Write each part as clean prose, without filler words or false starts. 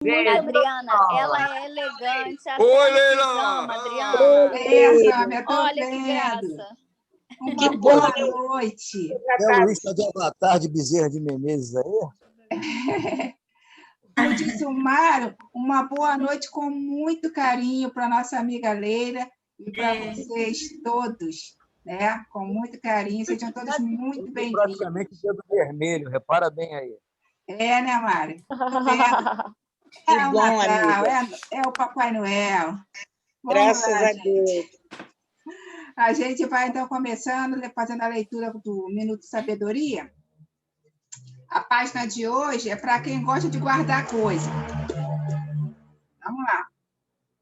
Muito, Beijo, Adriana. Ela Paula. é elegante, até Oi, no Leila! pijama, Adriana. Beijo, eu tô Olha que vendo. graça. Uma boa noite. É o Luiz, tá de boa tarde, Bezerra de Menezes aí? Como disse o Mário, uma boa noite com muito carinho para nossa amiga Leila e para vocês todos, né? Com muito carinho, sejam todos muito bem-vindos. Praticamente dedo vermelho, repara bem aí. É, né, Mário? Tô vendo. Que É o bom, Natal, amiga. é o Papai Noel. Vamos Graças lá, a gente. Deus. A gente vai, então, começando, fazendo a leitura do Minuto de Sabedoria. A página de hoje é para quem gosta de guardar coisa. Vamos lá.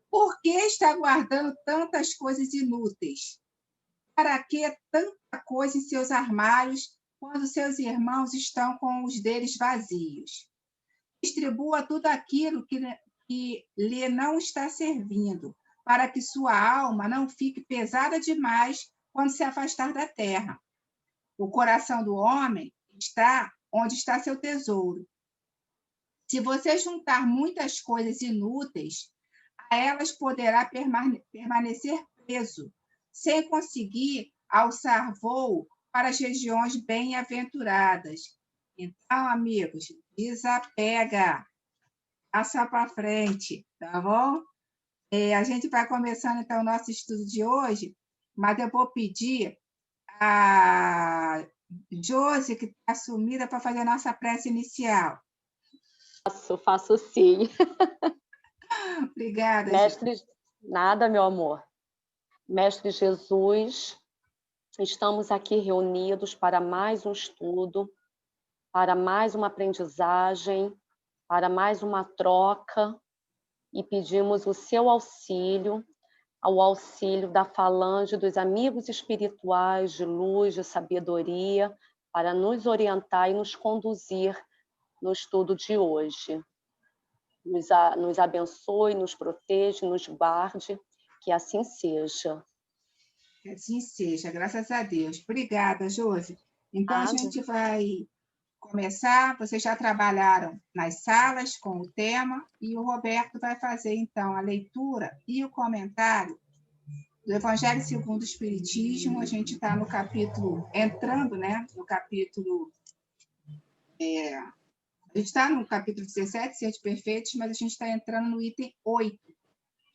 Por que está guardando tantas coisas inúteis? Para que tanta coisa em seus armários quando seus irmãos estão com os deles vazios? Distribua tudo aquilo que lhe não está servindo, para que sua alma não fique pesada demais quando se afastar da terra. O coração do homem está onde está seu tesouro. Se você juntar muitas coisas inúteis, a elas poderá permanecer preso, sem conseguir alçar voo para as regiões bem-aventuradas. Então, amigos, desapega, passa para frente, tá bom? A gente vai começando, então, o nosso estudo de hoje, mas eu vou pedir a Josi, que está sumida, para fazer a nossa prece inicial. Faço sim. Obrigada, Mestre, nada, meu amor. Mestre Jesus, estamos aqui reunidos para mais um estudo, para mais uma aprendizagem, para mais uma troca, e pedimos o seu auxílio, ao auxílio da falange dos amigos espirituais de luz, de sabedoria, para nos orientar e nos conduzir no estudo de hoje. Nos abençoe, nos proteja, nos guarde, que assim seja. Que assim seja, graças a Deus. Obrigada, Josi. Então, a gente vai começar. Vocês já trabalharam nas salas com o tema, e o Roberto vai fazer, então, a leitura e o comentário do Evangelho segundo o Espiritismo. A gente está no capítulo, entrando, né, no capítulo... A gente está no capítulo 17, Ser Perfeitos, mas a gente está entrando no item 8,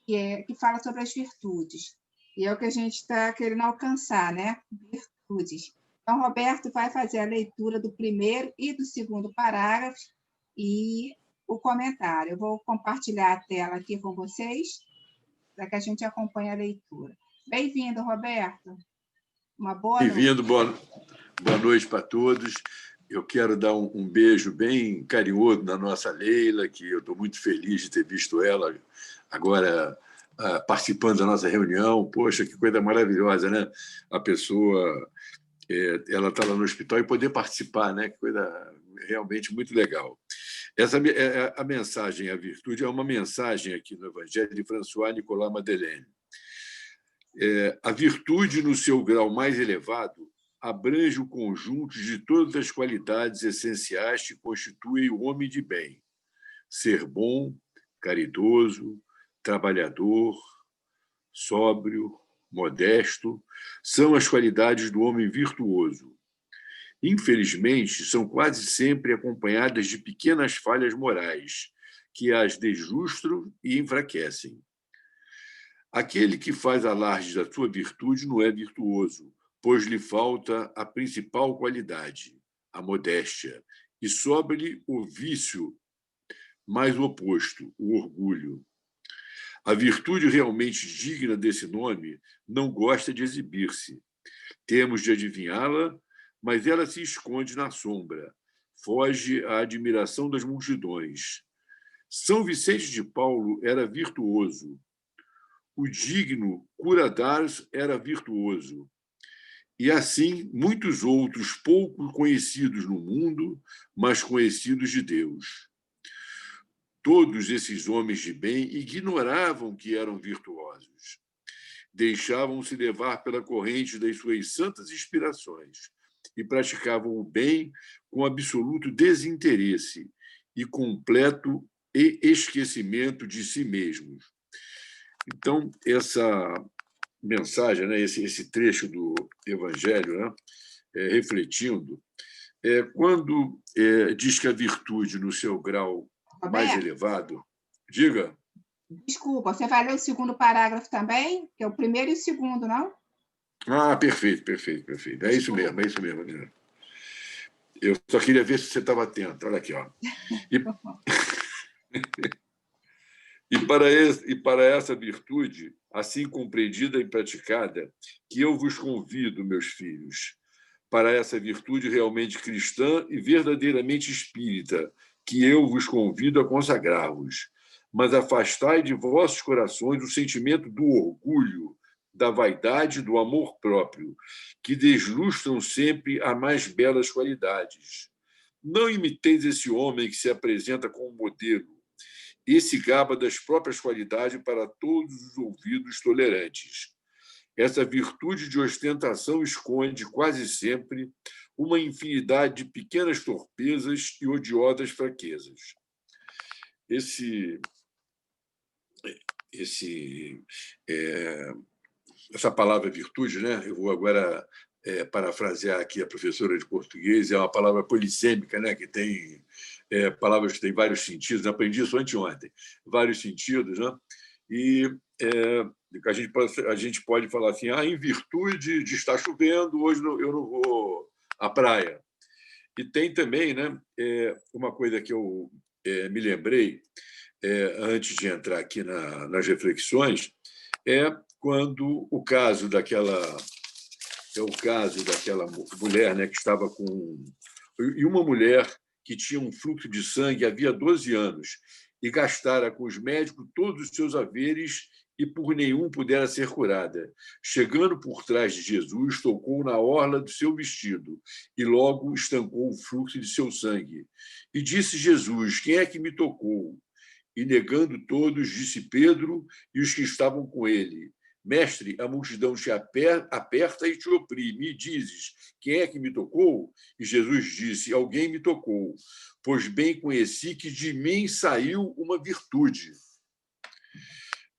que fala sobre as virtudes. E é o que a gente está querendo alcançar, né? Virtudes. Então, Roberto vai fazer a leitura do primeiro e do segundo parágrafo e o comentário. Eu vou compartilhar a tela aqui com vocês, para que a gente acompanhe a leitura. Bem-vindo, Roberto. Uma boa noite. Bem-vindo, boa noite para todos. Eu quero dar um beijo bem carinhoso na nossa Leila, que eu estou muito feliz de ter visto ela agora participando da nossa reunião. Poxa, que coisa maravilhosa, né? A pessoa, ela está lá no hospital e poder participar, né? Que coisa realmente muito legal. A mensagem, a virtude, é uma mensagem aqui no Evangelho de François Nicolas Madeleine. A virtude, no seu grau mais elevado, abrange o conjunto de todas as qualidades essenciais que constituem o homem de bem: ser bom, caridoso, trabalhador, sóbrio, modesto, são as qualidades do homem virtuoso. Infelizmente, são quase sempre acompanhadas de pequenas falhas morais, que as desjustram e enfraquecem. Aquele que faz alarde da sua virtude não é virtuoso, pois lhe falta a principal qualidade, a modéstia, e sobra-lhe o vício mais oposto, o orgulho. A virtude realmente digna desse nome não gosta de exibir-se. Temos de adivinhá-la, mas ela se esconde na sombra, foge à admiração das multidões. São Vicente de Paulo era virtuoso. O digno Curadas era virtuoso. E, assim, muitos outros pouco conhecidos no mundo, mas conhecidos de Deus. Todos esses homens de bem ignoravam que eram virtuosos. Deixavam-se levar pela corrente das suas santas inspirações e praticavam o bem com absoluto desinteresse e completo e esquecimento de si mesmos. Então, essa mensagem, né, esse trecho do Evangelho, né, refletindo, quando diz que a virtude, no seu grau mais Roberto, elevado, diga. desculpa, você vai ler o segundo parágrafo também? Que é o primeiro e o segundo, não? Ah, perfeito, perfeito, perfeito. É isso mesmo, é isso mesmo. Adriana. Eu só queria ver se você estava atento. Olha aqui, ó. E para essa virtude, assim compreendida e praticada, que eu vos convido, meus filhos, para essa virtude realmente cristã e verdadeiramente espírita, que eu vos convido a consagrar-vos. Mas afastai de vossos corações o sentimento do orgulho, da vaidade, do amor próprio, que deslustram sempre as mais belas qualidades. Não imiteis esse homem que se apresenta como modelo, e se gaba das próprias qualidades para todos os ouvidos tolerantes. Essa virtude de ostentação esconde, quase sempre, uma infinidade de pequenas torpezas e odiosas fraquezas. Essa palavra virtude, né? Eu vou agora parafrasear aqui a professora de português, é uma palavra polissêmica, né? Que tem palavras que têm vários sentidos. Aprendi isso anteontem, vários sentidos, né? E a gente pode falar assim, em virtude de estar chovendo, hoje eu não vou à praia. E tem também, né, uma coisa que eu me lembrei antes de entrar aqui nas reflexões, quando o caso daquela mulher, né, que estava com... E uma mulher que tinha um fluxo de sangue havia 12 anos e gastara com os médicos todos os seus haveres e por nenhum pudera ser curada. Chegando por trás de Jesus, tocou na orla do seu vestido e logo estancou o fluxo de seu sangue. E disse Jesus, quem é que me tocou? E negando todos, disse Pedro e os que estavam com ele, mestre, a multidão te aperta e te oprime, e dizes, quem é que me tocou? E Jesus disse, alguém me tocou, pois bem conheci que de mim saiu uma virtude.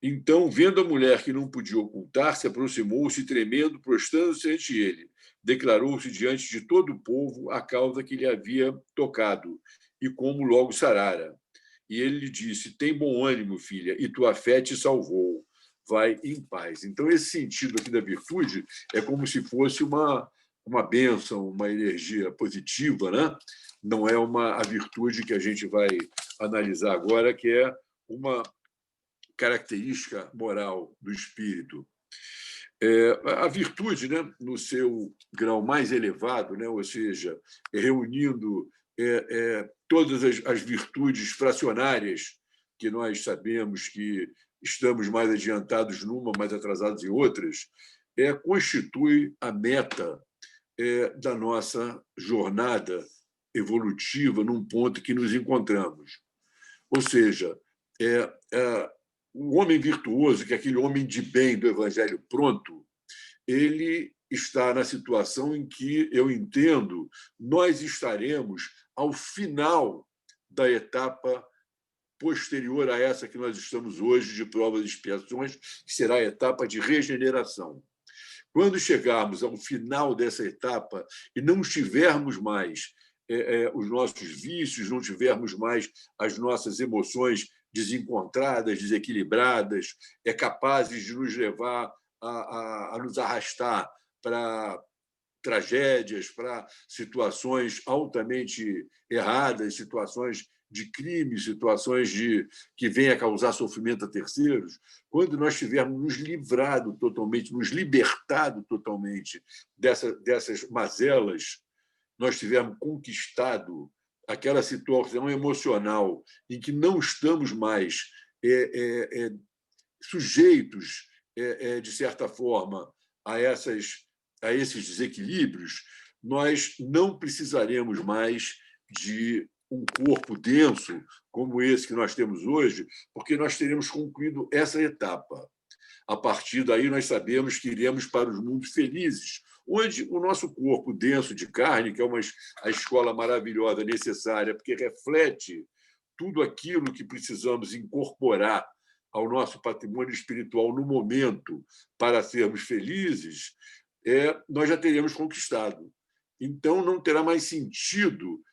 Então, vendo a mulher que não podia ocultar, se aproximou-se tremendo, prostrando-se ante ele. Declarou-se diante de todo o povo a causa que lhe havia tocado e como logo sarara. E ele lhe disse, tem bom ânimo, filha, e tua fé te salvou. Vai em paz. Então, esse sentido aqui da virtude é como se fosse uma bênção, uma energia positiva, né? Não é a virtude que a gente vai analisar agora, que é uma característica moral do espírito. A virtude, né, no seu grau mais elevado, né, ou seja, reunindo todas as virtudes fracionárias que nós sabemos que estamos mais adiantados numa, mais atrasados em outras, constitui a meta da nossa jornada evolutiva num ponto que nos encontramos. Ou seja, o homem virtuoso, que é aquele homem de bem do Evangelho pronto, ele está na situação em que, eu entendo, nós estaremos ao final da etapa posterior a essa que nós estamos hoje, de provas e expiações, que será a etapa de regeneração. Quando chegarmos ao final dessa etapa e não tivermos mais os nossos vícios, não tivermos mais as nossas emoções desencontradas, desequilibradas, capazes de nos levar a nos arrastar para tragédias, para situações altamente erradas, situações de crime, situações que venham a causar sofrimento a terceiros, quando nós tivermos nos livrado totalmente, nos libertado totalmente dessas mazelas, nós tivermos conquistado aquela situação emocional em que não estamos mais sujeitos, de certa forma, a esses desequilíbrios, nós não precisaremos mais de um corpo denso como esse que nós temos hoje, porque nós teremos concluído essa etapa. A partir daí, nós sabemos que iremos para os mundos felizes, onde o nosso corpo denso de carne, que é a escola maravilhosa, necessária, porque reflete tudo aquilo que precisamos incorporar ao nosso patrimônio espiritual no momento para sermos felizes, nós já teríamos conquistado. Então, não terá mais sentido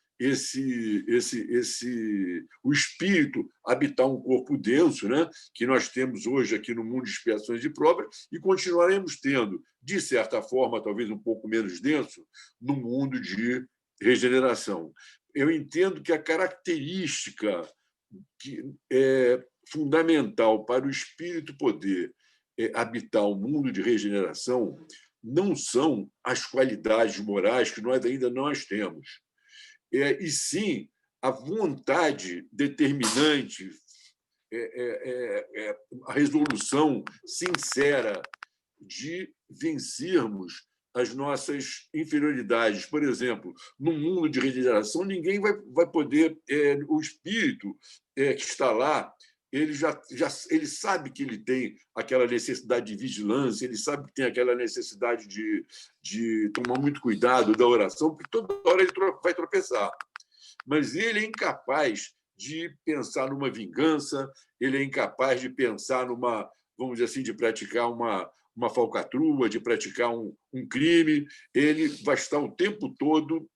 o espírito habitar um corpo denso, né, que nós temos hoje aqui no mundo de expiações e provas, e continuaremos tendo, de certa forma, talvez um pouco menos denso, no mundo de regeneração. Eu entendo que a característica que é fundamental para o espírito poder habitar o mundo de regeneração não são as qualidades morais que nós ainda não as temos, e sim a vontade determinante, a resolução sincera de vencermos as nossas inferioridades. Por exemplo, no mundo de regeneração, ninguém vai poder... o espírito que está lá, ele sabe que ele tem aquela necessidade de vigilância, ele sabe que tem aquela necessidade de tomar muito cuidado da oração, porque toda hora ele vai tropeçar. Mas ele é incapaz de pensar numa vingança, ele é incapaz de pensar numa, vamos dizer assim, de praticar uma falcatrua, de praticar um crime. Ele vai estar o tempo todo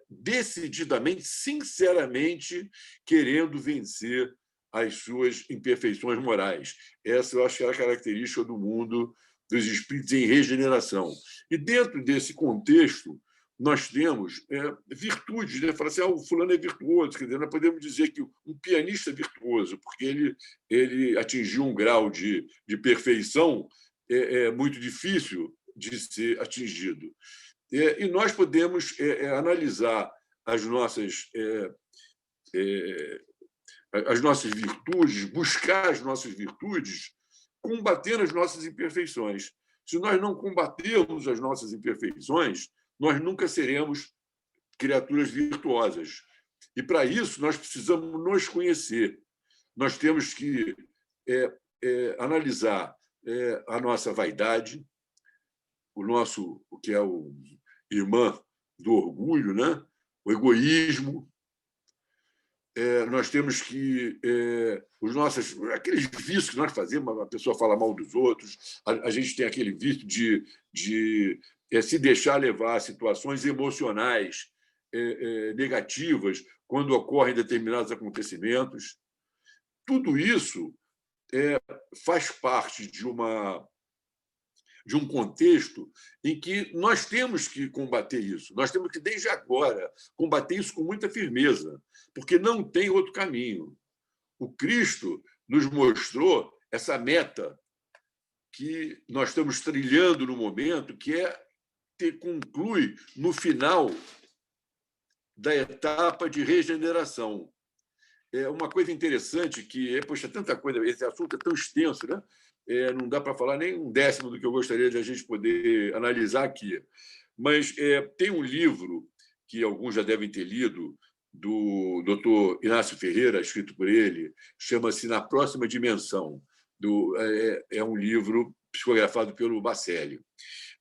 decididamente, sinceramente, querendo vencer as suas imperfeições morais. Essa, eu acho que é a característica do mundo dos espíritos em regeneração. E, dentro desse contexto, nós temos virtudes, né? Falar assim, o fulano é virtuoso, quer dizer, nós podemos dizer que um pianista é virtuoso, porque ele atingiu um grau de perfeição muito difícil de ser atingido. E nós podemos analisar as nossas virtudes, buscar as nossas virtudes, combatendo as nossas imperfeições. Se nós não combatermos as nossas imperfeições, nós nunca seremos criaturas virtuosas. E, para isso, nós precisamos nos conhecer. Nós temos que analisar a nossa vaidade, o que é o irmã do orgulho, né? O egoísmo. Nós temos que... aqueles vícios que nós fazemos, a pessoa fala mal dos outros, a gente tem aquele vício de se deixar levar a situações emocionais negativas quando ocorrem determinados acontecimentos. Tudo isso faz parte de um contexto em que nós temos que combater isso. Nós temos que, desde agora, combater isso com muita firmeza, porque não tem outro caminho. O Cristo nos mostrou essa meta que nós estamos trilhando no momento, que conclui no final da etapa de regeneração. Uma coisa interessante que poxa, tanta coisa, esse assunto é tão extenso, né? Não dá para falar nem um décimo do que eu gostaria de a gente poder analisar aqui. Mas tem um livro que alguns já devem ter lido, do Dr. Inácio Ferreira, escrito por ele, chama-se Na Próxima Dimensão. É um livro psicografado pelo Bacelli.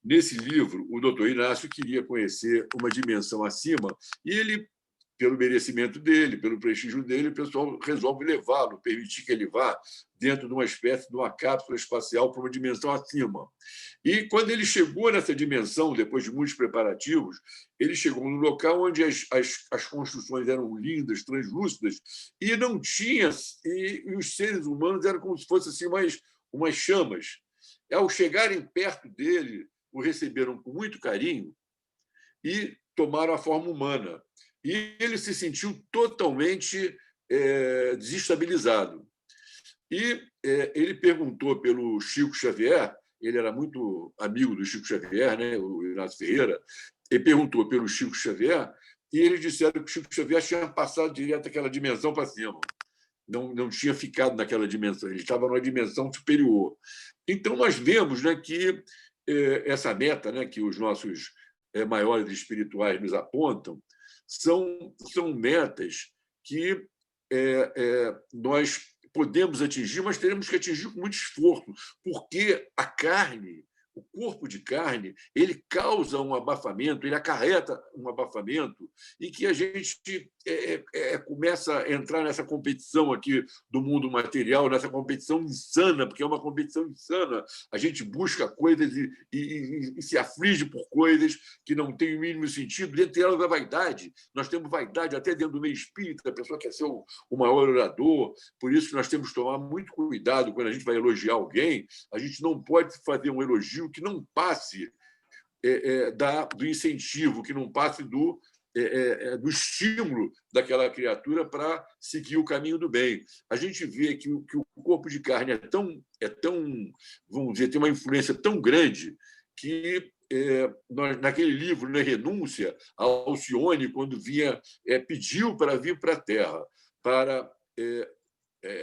Nesse livro, o doutor Inácio queria conhecer uma dimensão acima e ele, pelo merecimento dele, pelo prestígio dele, o pessoal resolve levá-lo, permitir que ele vá dentro de uma espécie de uma cápsula espacial para uma dimensão acima. E, quando ele chegou nessa dimensão, depois de muitos preparativos, ele chegou num local onde as construções eram lindas, translúcidas, e não tinha... E os seres humanos eram como se fossem assim, umas chamas. Ao chegarem perto dele, o receberam com muito carinho e tomaram a forma humana. E ele se sentiu totalmente desestabilizado. E ele perguntou pelo Chico Xavier, ele era muito amigo do Chico Xavier, né, o Inácio Ferreira, ele perguntou pelo Chico Xavier e eles disseram que o Chico Xavier tinha passado direto aquela dimensão para cima. Não tinha ficado naquela dimensão, ele estava numa dimensão superior. Então, nós vemos, né, que essa meta, né, que os nossos maiores espirituais nos apontam são metas que nós podemos atingir, mas teremos que atingir com muito esforço, porque a carne, o corpo de carne, ele causa um abafamento, ele acarreta um abafamento em que a gente começa a entrar nessa competição aqui do mundo material, nessa competição insana, porque é uma competição insana. A gente busca coisas e se aflige por coisas que não têm o mínimo sentido, dentre elas a vaidade. Nós temos vaidade até dentro do meio espírita, a pessoa quer ser o maior orador, por isso que nós temos que tomar muito cuidado quando a gente vai elogiar alguém. A gente não pode fazer um elogio que não passe do incentivo, que não passe do estímulo daquela criatura para seguir o caminho do bem. A gente vê que o corpo de carne é tão, vamos dizer, tem uma influência tão grande que naquele livro, na Renúncia, a Alcione, quando pediu para vir para a Terra para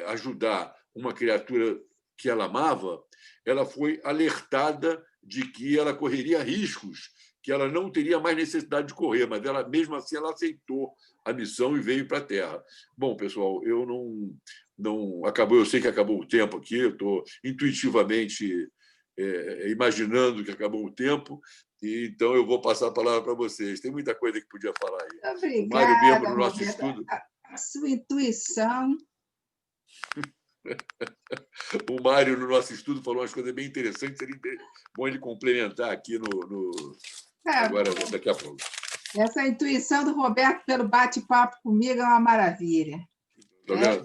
ajudar uma criatura que ela amava, ela foi alertada de que ela correria riscos, que ela não teria mais necessidade de correr, mas ela mesmo assim ela aceitou a missão e veio para a Terra. Bom, pessoal, eu não acabou, eu sei que acabou o tempo aqui, eu estou intuitivamente imaginando que acabou o tempo, e então eu vou passar a palavra para vocês. Tem muita coisa que podia falar aí. Obrigada, o Mário mesmo no nosso Roberto. estudo. A sua intuição. O Mário, no nosso estudo, falou umas coisas bem interessantes, seria bom ele complementar aqui agora, daqui a pouco. Essa intuição do Roberto pelo bate-papo comigo é uma maravilha. Tá vendo?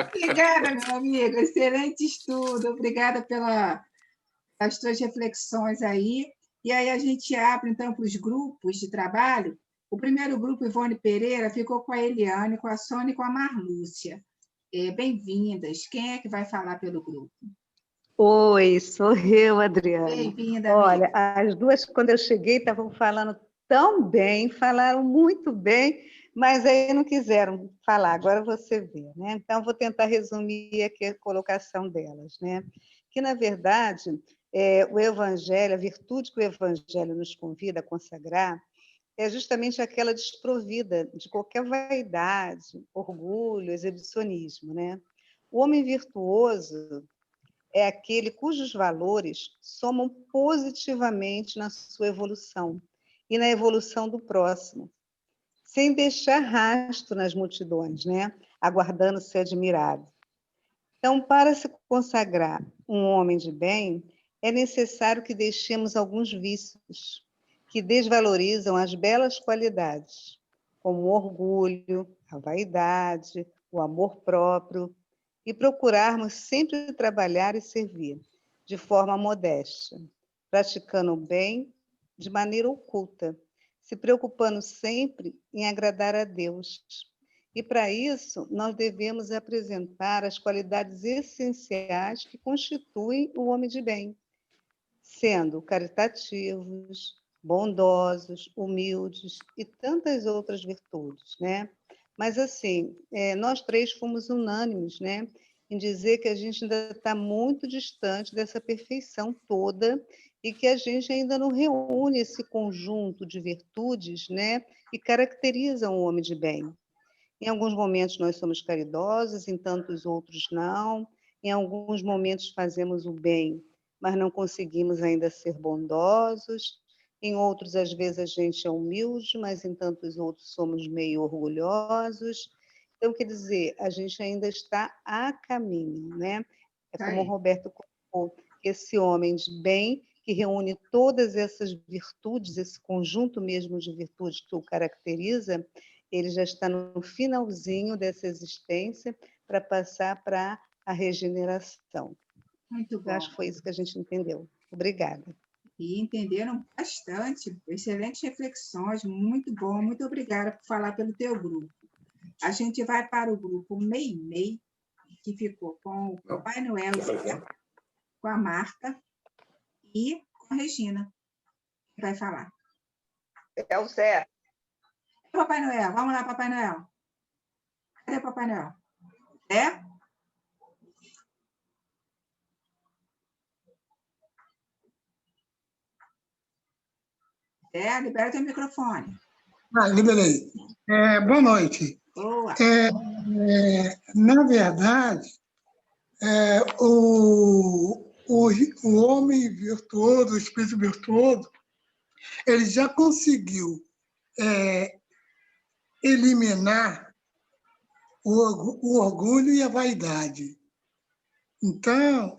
Obrigada, meu amigo. Excelente estudo. Obrigada pelas tuas reflexões aí. E aí a gente abre, então, para os grupos de trabalho. O primeiro grupo, Ivone Pereira, ficou com a Eliane, com a Sônia e com a Marlúcia. Bem-vindas. Quem é que vai falar pelo grupo? Oi, sou eu, Adriana. Bem-vinda, Olha, amiga. as duas, quando eu cheguei, estavam falando tão bem, falaram muito bem, mas aí não quiseram falar, agora você vê, né? Então, vou tentar resumir aqui a colocação delas, né? Que, na verdade, o Evangelho, a virtude que o Evangelho nos convida a consagrar, é justamente aquela desprovida de qualquer vaidade, orgulho, exibicionismo, né? O homem virtuoso é aquele cujos valores somam positivamente na sua evolução e na evolução do próximo, sem deixar rastro nas multidões, né? Aguardando ser admirado. Então, para se consagrar um homem de bem, é necessário que deixemos alguns vícios que desvalorizam as belas qualidades, como o orgulho, a vaidade, o amor próprio, e procurarmos sempre trabalhar e servir de forma modesta, praticando o bem de maneira oculta, se preocupando sempre em agradar a Deus. E, para isso, nós devemos apresentar as qualidades essenciais que constituem o homem de bem, sendo caritativos, bondosos, humildes e tantas outras virtudes, né? Mas, assim, nós três fomos unânimes, né, em dizer que a gente ainda está muito distante dessa perfeição toda e que a gente ainda não reúne esse conjunto de virtudes, né, que caracterizam o homem de bem. Em alguns momentos nós somos caridosos, em tantos outros não. Em alguns momentos fazemos o bem, mas não conseguimos ainda ser bondosos. Em outros, às vezes, a gente é humilde, mas em tantos outros somos meio orgulhosos. Então, quer dizer, a gente ainda está a caminho, né? É como o Roberto colocou, esse homem de bem que reúne todas essas virtudes, esse conjunto mesmo de virtudes que o caracteriza, ele já está no finalzinho dessa existência para passar para a regeneração. Muito bom. Eu acho que foi isso que a gente entendeu. Obrigada. E entenderam bastante, excelentes reflexões, muito bom, muito obrigada por falar pelo teu grupo. A gente vai para o grupo Meimei, que ficou com o Papai Noel, com a Marta e com a Regina, que vai falar. É o Zé. Papai Noel, vamos lá, Papai Noel. Cadê o Papai Noel? Libera teu microfone. Liberei. Boa noite. Boa. Na verdade, o homem virtuoso, o espírito virtuoso, ele já conseguiu eliminar o orgulho e a vaidade. Então,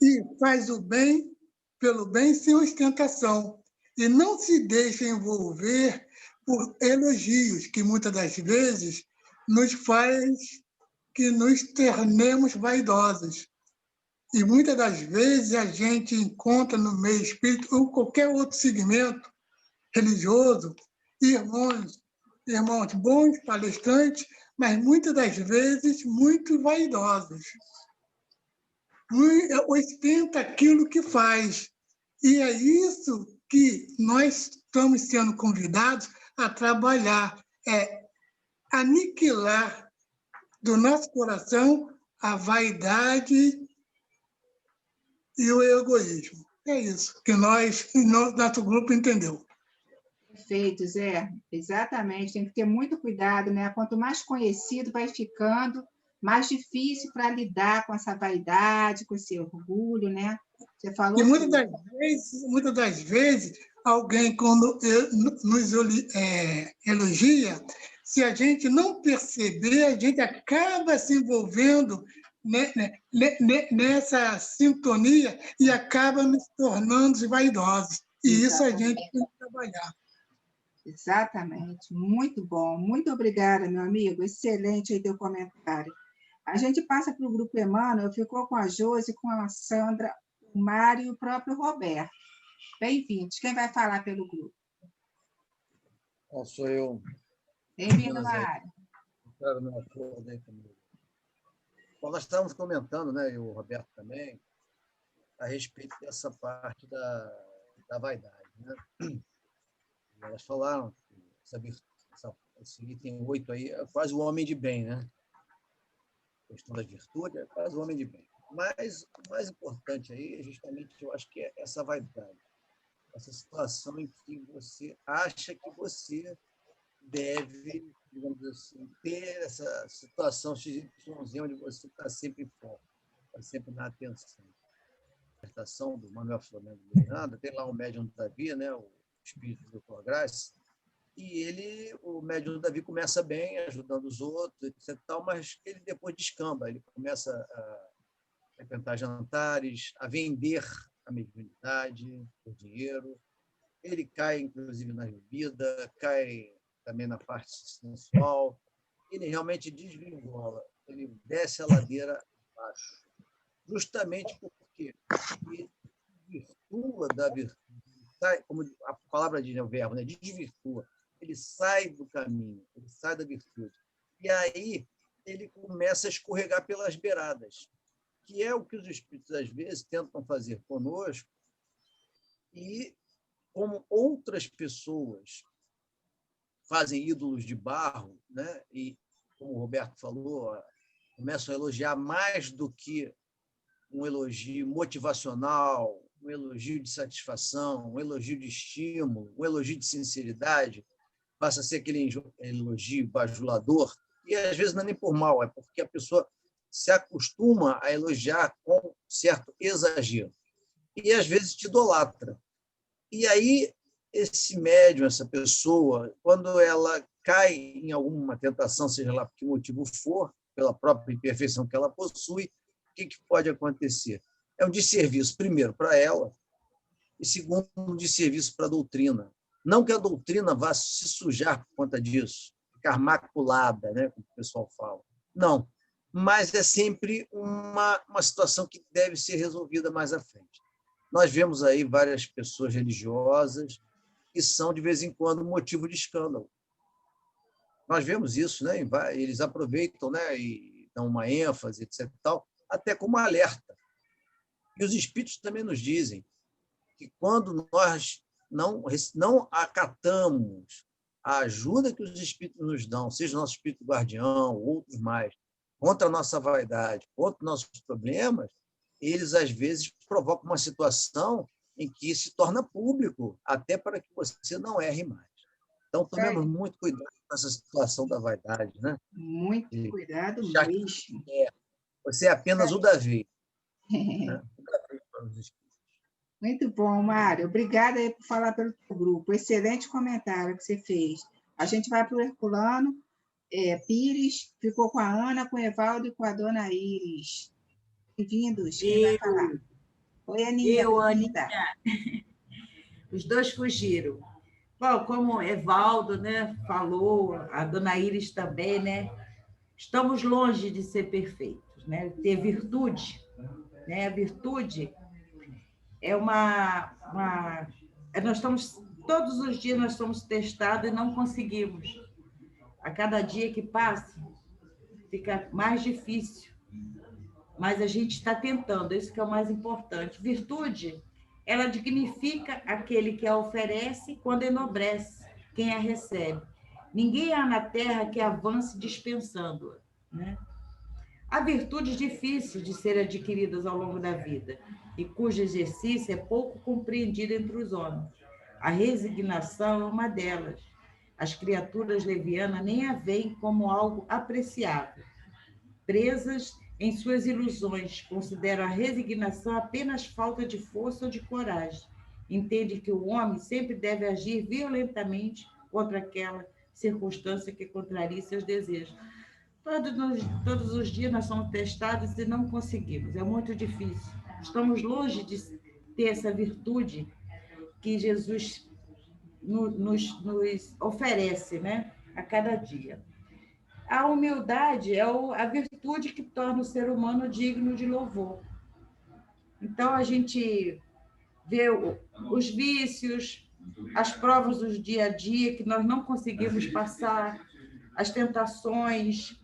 e faz o bem pelo bem sem ostentação. E não se deixa envolver por elogios, que muitas das vezes nos faz que nos tornemos vaidosos. E muitas das vezes a gente encontra no meio espírita ou qualquer outro segmento religioso irmãos bons, palestrantes, mas muitas das vezes muito vaidosos. Ostenta aquilo que faz. E é isso que nós estamos sendo convidados a trabalhar, aniquilar do nosso coração a vaidade e o egoísmo. É isso que nosso grupo entendeu. Perfeito, Zé. Exatamente. Tem que ter muito cuidado, né? Quanto mais conhecido vai ficando, mais difícil para lidar com essa vaidade, com esse orgulho, né? Você falou. E muitas das vezes, alguém, quando nos elogia, se a gente não perceber, a gente acaba se envolvendo nessa sintonia e acaba nos tornando vaidosos. E isso a gente tem que trabalhar. Exatamente. Muito bom. Muito obrigada, meu amigo. Excelente aí teu comentário. A gente passa para o grupo Emmanuel, ficou com a Josi, com a Sandra, o Mário e o próprio Roberto. Bem-vindos. Quem vai falar pelo grupo? Sou eu. Bem-vindo, Mário. Quero meu acordo aí comigo. Bom, nós estávamos comentando, né, e o Roberto também, a respeito dessa parte da vaidade. Né? Elas falaram que esse item 8 aí é quase o homem de bem, né? A questão da virtude é quase o homem de bem. Mas o mais importante aí é justamente, eu acho que é essa vaidade. Essa situação em que você acha que você deve, digamos assim, ter essa situação XYZ onde você está sempre em foco, está sempre na atenção. A interpretação do Manuel Flamengo de Miranda, tem lá o médium do Davi, né, o espírito do Dr. Graça, e o médium do Davi começa bem, ajudando os outros, etc., mas ele depois descamba, ele começa a frequentar jantares, a vender a mediunidade, o dinheiro, ele cai, inclusive, na bebida, cai também na parte sensual, ele realmente desvingola, ele desce a ladeira abaixo, justamente porque ele desvirtua da virtude, como a palavra diz, o verbo, né? Desvirtua, ele sai do caminho, ele sai da virtude. E aí ele começa a escorregar pelas beiradas, que é o que os espíritos, às vezes, tentam fazer conosco, e como outras pessoas fazem ídolos de barro, né? E, como o Roberto falou, começam a elogiar mais do que um elogio motivacional, um elogio de satisfação, um elogio de estímulo, um elogio de sinceridade, passa a ser aquele elogio bajulador, e às vezes não é nem por mal, é porque a pessoa se acostuma a elogiar com certo exagero, e às vezes te idolatra. E aí, esse médium, essa pessoa, quando ela cai em alguma tentação, seja lá por que motivo for, pela própria imperfeição que ela possui, o que pode acontecer? É um desserviço, primeiro, para ela, e segundo, um desserviço para a doutrina. Não que a doutrina vá se sujar por conta disso, ficar maculada, né, como o pessoal fala. Não, mas é sempre uma situação que deve ser resolvida mais à frente. Nós vemos aí várias pessoas religiosas que são, de vez em quando, motivo de escândalo. Nós vemos isso, né? Eles aproveitam, né, e dão uma ênfase, etc., tal, até como alerta. E os espíritos também nos dizem que quando nós não acatamos a ajuda que os espíritos nos dão, seja o nosso espírito guardião, outros mais, contra a nossa vaidade, contra os nossos problemas, eles, às vezes, provocam uma situação em que se torna público, até para que você não erre mais. Então, tomemos muito cuidado com essa situação da vaidade. Né? Muito cuidado mesmo. Você é apenas o Davi. Né? O Davi para os espíritos. Muito bom, Mário. Obrigada aí por falar pelo teu grupo. Excelente comentário que você fez. A gente vai para o Herculano Pires, ficou com a Ana, com o Evaldo e com a dona Iris. Bem-vindos. Quem vai falar? Oi, Aninha. Aninha. Os dois fugiram. Bom, como o Evaldo, né, falou, a dona Iris também, né? Estamos longe de ser perfeitos, né? Ter virtude, né? A virtude é nós estamos todos os dias nós somos testados e não conseguimos. A cada dia que passa fica mais difícil, mas a gente está tentando. Isso que é o mais importante. Virtude, ela dignifica aquele que a oferece quando enobrece quem a recebe. Ninguém há na terra que avance dispensando-a, né? Há virtudes difíceis de serem adquiridas ao longo da vida e cujo exercício é pouco compreendido entre os homens. A resignação é uma delas. As criaturas levianas nem a veem como algo apreciável. Presas em suas ilusões, consideram a resignação apenas falta de força ou de coragem. Entende que o homem sempre deve agir violentamente contra aquela circunstância que contraria seus desejos. Todos os dias nós somos testados e não conseguimos, é muito difícil. Estamos longe de ter essa virtude que Jesus nos oferece, né, a cada dia. A humildade é a virtude que torna o ser humano digno de louvor. Então, a gente vê os vícios, as provas do dia a dia que nós não conseguimos passar, as tentações,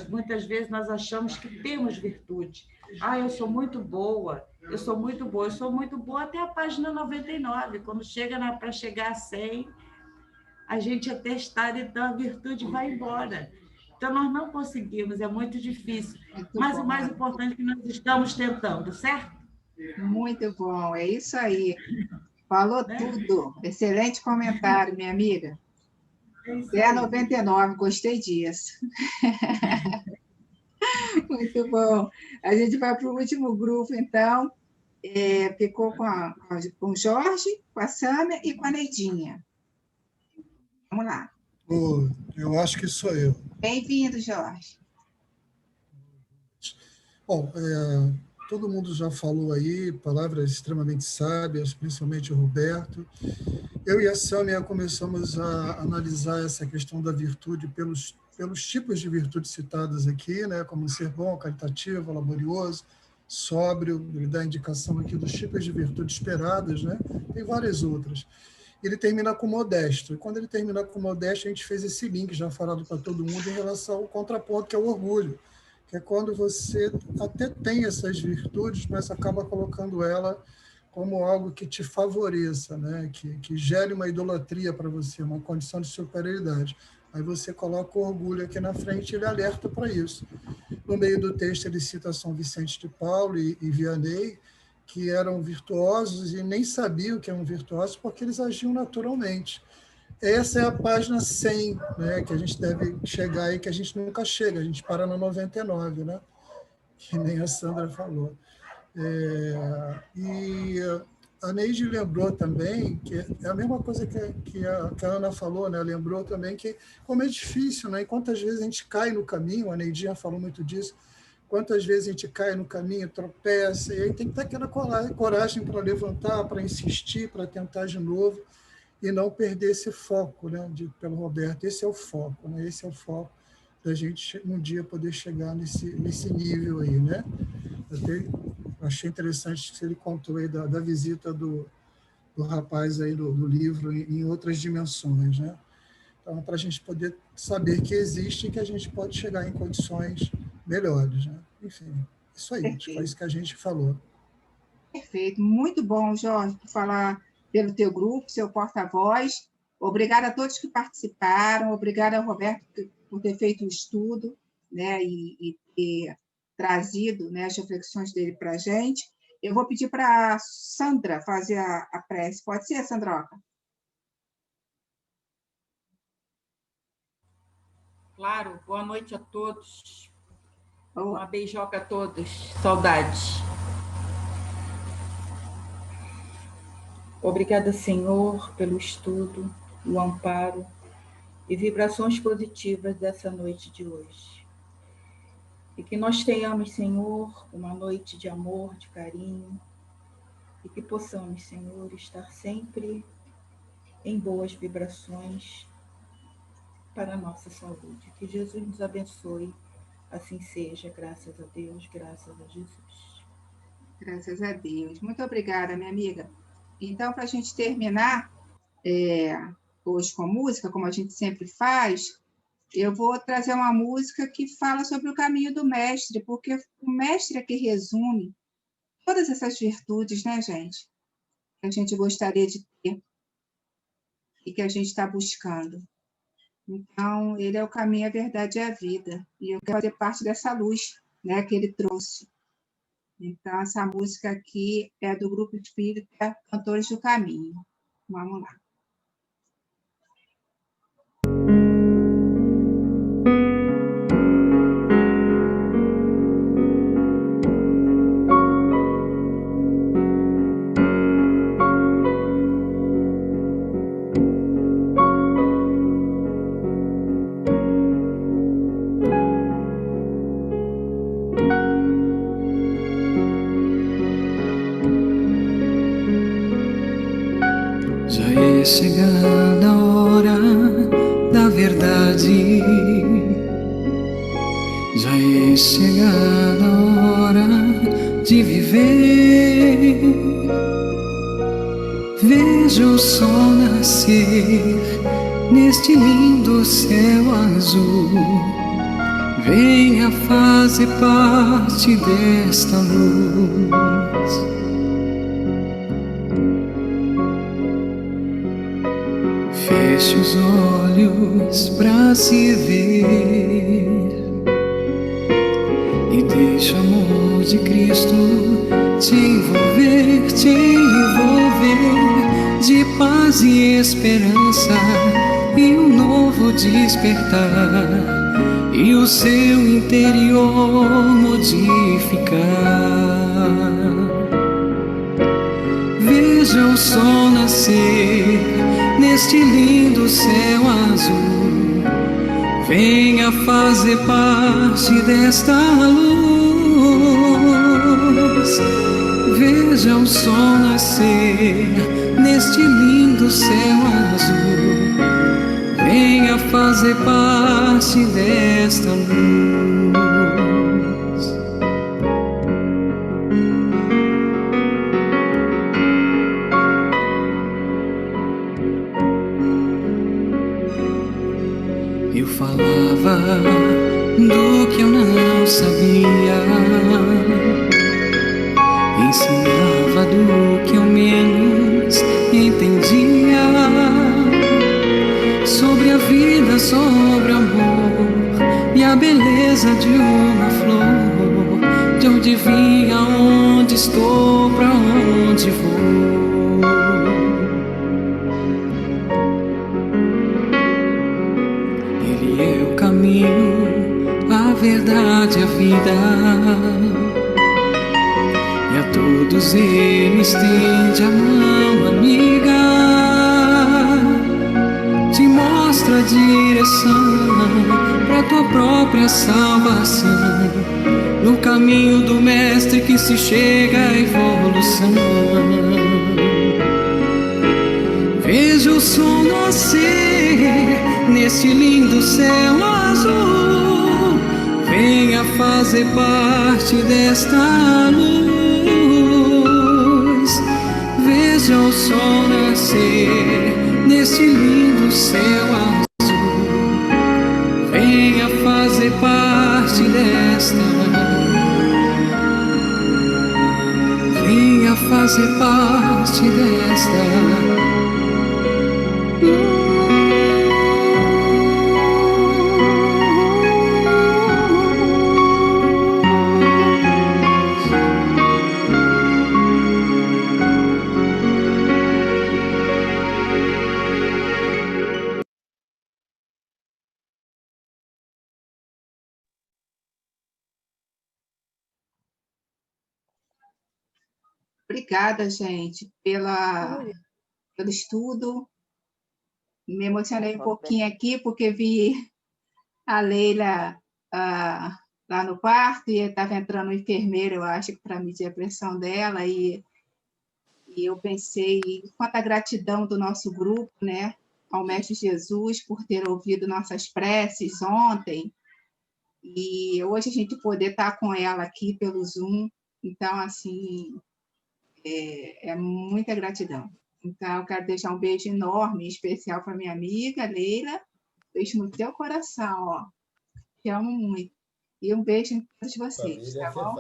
muitas vezes nós achamos que temos virtude. Eu sou muito boa, eu sou muito boa, eu sou muito boa até a página 99. Quando chega para chegar a 100, a gente é testado, então a virtude vai embora. Então, nós não conseguimos, é muito difícil. Mas o mais importante é que nós estamos tentando, certo? Muito bom, é isso aí. Falou tudo. Excelente comentário, minha amiga. Até a 99, gostei disso. Muito bom. A gente vai para o último grupo, então. Ficou com o Jorge, com a Sâmia e com a Neidinha. Vamos lá. Eu acho que sou eu. Bem-vindo, Jorge. Bom, todo mundo já falou aí, palavras extremamente sábias, principalmente o Roberto. Eu e a Sâmia começamos a analisar essa questão da virtude pelos tipos de virtude citadas aqui, né, como ser bom, caritativo, laborioso, sóbrio. Ele dá a indicação aqui dos tipos de virtude esperadas, né? Tem várias outras. Ele termina com modesto. E quando ele termina com modesto, a gente fez esse link já falado para todo mundo em relação ao contraponto, que é o orgulho, que é quando você até tem essas virtudes, mas acaba colocando ela como algo que te favoreça, né? que gere uma idolatria para você, uma condição de superioridade. Aí você coloca o orgulho aqui na frente e ele alerta para isso. No meio do texto, ele cita São Vicente de Paulo e Vianney, que eram virtuosos e nem sabiam que eram virtuosos porque eles agiam naturalmente. Essa é a página 100, né, que a gente deve chegar aí, que a gente nunca chega, a gente para na 99, né, que nem a Sandra falou. E a Neide lembrou também, que é a mesma coisa que a Ana falou, né, lembrou também que como é difícil, né, e quantas vezes a gente cai no caminho, a Neidinha falou muito disso, quantas vezes a gente cai no caminho, tropeça, e aí tem que ter aquela coragem para levantar, para insistir, para tentar de novo, e não perder esse foco, né, pelo Roberto. Esse é o foco, né? Esse é o foco da gente um dia poder chegar nesse nível aí, né? Achei interessante que ele contou aí da visita do rapaz aí do livro em outras dimensões, né? Então, para a gente poder saber que existe e que a gente pode chegar em condições melhores, né? Enfim, isso aí, acho que foi isso que a gente falou. Perfeito, muito bom, Jorge, por falar pelo teu grupo, seu porta-voz. Obrigada a todos que participaram, obrigada ao Roberto por ter feito o estudo, né, e ter trazido, né, as reflexões dele para a gente. Eu vou pedir para a Sandra fazer a prece. Pode ser, Sandroca? Claro, boa noite a todos. Uma beijoca a todos. Saudades. Obrigada, Senhor, pelo estudo, o amparo e vibrações positivas dessa noite de hoje. E que nós tenhamos, Senhor, uma noite de amor, de carinho, e que possamos, Senhor, estar sempre em boas vibrações para a nossa saúde. Que Jesus nos abençoe, assim seja, graças a Deus, graças a Jesus. Graças a Deus. Muito obrigada, minha amiga. Então, para a gente terminar hoje com música, como a gente sempre faz, eu vou trazer uma música que fala sobre o caminho do mestre, porque o mestre é que resume todas essas virtudes, né, gente? Que a gente gostaria de ter e que a gente está buscando. Então, ele é o caminho, a verdade e a vida. E eu quero fazer parte dessa luz, né, que ele trouxe. Então, essa música aqui é do Grupo Espírita Cantores do Caminho. Vamos lá. Chegada a hora da verdade, já é chegada a hora de viver. Vejo o sol nascer neste lindo céu azul. Venha fazer parte desta luz. Feche os olhos pra se ver e deixa o amor de Cristo te envolver, de paz e esperança e um novo despertar e o seu interior modificar. Veja o sol nascer neste lindo céu azul. Venha fazer parte desta luz. Veja o sol nascer neste lindo céu azul. Venha fazer parte desta luz. Eu falava do que eu não sabia, ensinava do que eu menos entendia, sobre a vida, sobre o amor e a beleza de uma flor, de onde vim, aonde estou, pra onde vou. Ele é o caminho, a verdade, a vida, e a todos ele estende a mão amiga, te mostra a direção pra tua própria salvação, no caminho do mestre que se chega à evolução. Veja o sol nascer nesse lindo céu azul. Venha fazer parte desta luz. Veja o sol nascer nesse lindo céu azul. Venha fazer parte desta. Venha fazer parte desta. Obrigada, gente, pela pelo estudo. Me emocionei um pouquinho aqui, porque vi a Leila lá no quarto, e estava entrando um enfermeiro, eu acho, para medir a pressão dela, e eu pensei quanta gratidão do nosso grupo, né, ao Mestre Jesus por ter ouvido nossas preces ontem, e hoje a gente poder estar com ela aqui pelo Zoom. Então, assim, é muita gratidão. Então, eu quero deixar um beijo enorme, especial para minha amiga Leila. Beijo no teu coração, ó. Te amo muito. E um beijo em todos vocês, tá bom?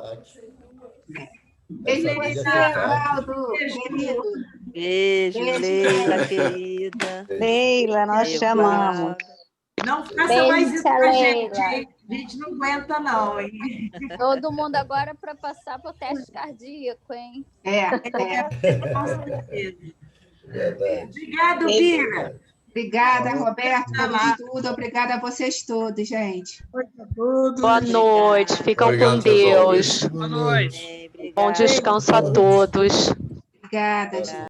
Beijo em você, Valdo, querido. Beijo, Leila, querida. Leila, nós te amamos. Não faça Beijo, mais isso com a gente, Leila. hein? A gente não aguenta, não, hein? Todo mundo agora para passar para o teste cardíaco, hein? Com certeza. Obrigado, Bira. Obrigada, Roberto, pelo estudo. Obrigada a vocês todos, gente. Boa noite, ficam Obrigado, com pessoal. Deus. Boa noite. Bom descanso a todos. Obrigada, gente.